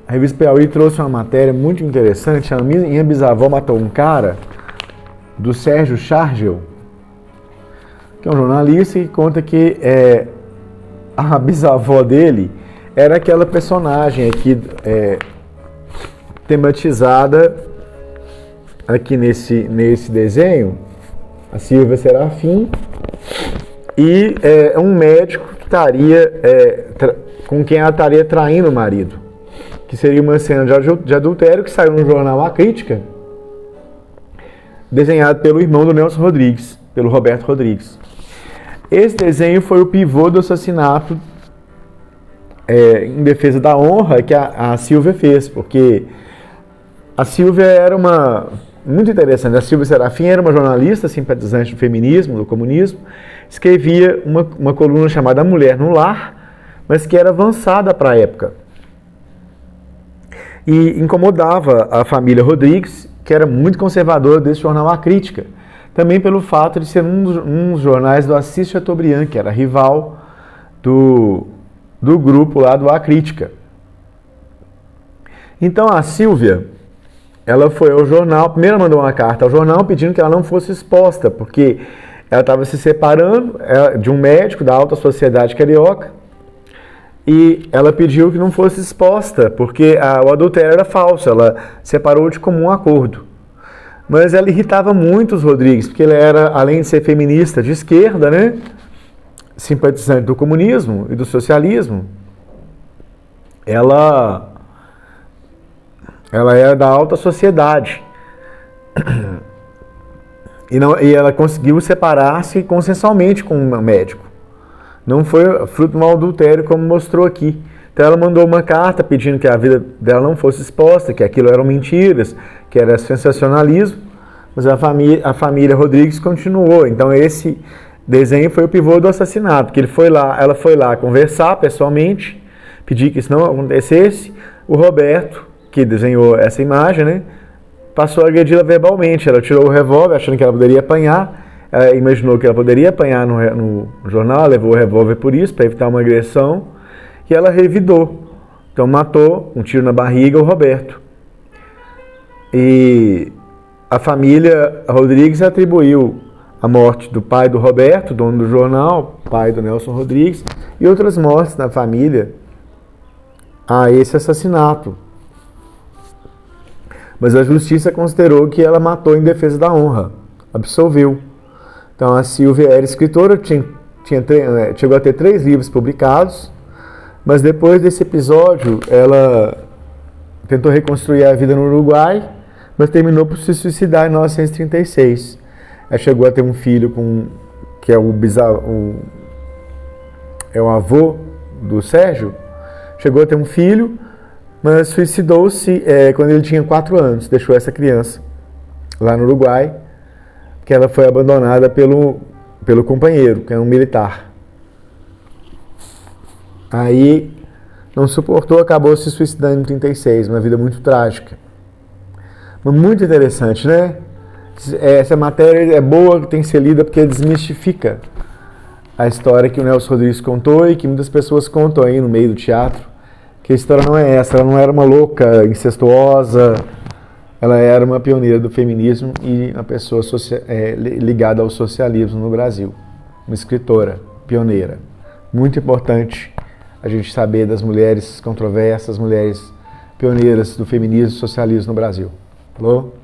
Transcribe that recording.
A revista Piauí trouxe uma matéria muito interessante. A minha bisavó matou um cara, do Sérgio Chargel, que é um jornalista, que conta que a bisavó dele era aquela personagem aqui tematizada aqui nesse desenho, a Silvia Serafim, e um médico que estaria com quem ela estaria traindo o marido, que seria uma cena de adultério que saiu no jornal A Crítica, desenhado pelo irmão do Nelson Rodrigues, pelo Roberto Rodrigues. Esse desenho foi o pivô do assassinato em defesa da honra que a Silvia fez, porque a Silvia era muito interessante. A Silvia Serafim era uma jornalista simpatizante do feminismo, do comunismo, escrevia uma coluna chamada Mulher no Lar, mas que era avançada para a época. E incomodava a família Rodrigues, que era muito conservadora desse jornal A Crítica, também pelo fato de ser um dos jornais do Assis Chateaubriand, que era rival do grupo lá do A Crítica. Então a Silvia, ela foi ao jornal, primeiro mandou uma carta ao jornal pedindo que ela não fosse exposta, porque ela estava se separando de um médico da alta sociedade carioca, e ela pediu que não fosse exposta, porque o adultério era falso, ela separou de comum acordo. Mas ela irritava muito os Rodrigues, porque ele era, além de ser feminista de esquerda, né, simpatizante do comunismo e do socialismo, ela era da alta sociedade. E ela conseguiu separar-se consensualmente com um médico. Não foi fruto de um adultério, como mostrou aqui. Então ela mandou uma carta pedindo que a vida dela não fosse exposta, que aquilo eram mentiras, que era sensacionalismo, mas a família Rodrigues continuou. Então esse desenho foi o pivô do assassinato, que ela foi lá conversar pessoalmente, pedir que isso não acontecesse. O Roberto, que desenhou essa imagem, né, passou a agredi-la verbalmente. Ela tirou o revólver, achando que ela poderia apanhar. Ela imaginou que ela poderia apanhar no jornal, levou o revólver por isso, para evitar uma agressão, e ela revidou. Então matou, um tiro na barriga, o Roberto. E a família Rodrigues atribuiu a morte do pai do Roberto, dono do jornal, pai do Nelson Rodrigues, e outras mortes na família a esse assassinato. Mas a justiça considerou que ela matou em defesa da honra, absolveu. Então a Silvia era escritora, chegou a ter 3 livros publicados, mas depois desse episódio ela tentou reconstruir a vida no Uruguai, mas terminou por se suicidar em 1936. Ela chegou a ter um filho que é o avô do Sérgio, chegou a ter um filho, mas suicidou-se quando ele tinha 4 anos, deixou essa criança lá no Uruguai, que ela foi abandonada pelo companheiro, que é um militar. Aí não suportou, acabou se suicidando em 36, uma vida muito trágica. Mas muito interessante, né? Essa matéria é boa, tem que ser lida porque desmistifica a história que o Nelson Rodrigues contou e que muitas pessoas contam aí no meio do teatro, que a história não é essa, ela não era uma louca incestuosa, ela era uma pioneira do feminismo e uma pessoa ligada ao socialismo no Brasil. Uma escritora pioneira. Muito importante a gente saber das mulheres controversas, mulheres pioneiras do feminismo e socialismo no Brasil. Falou?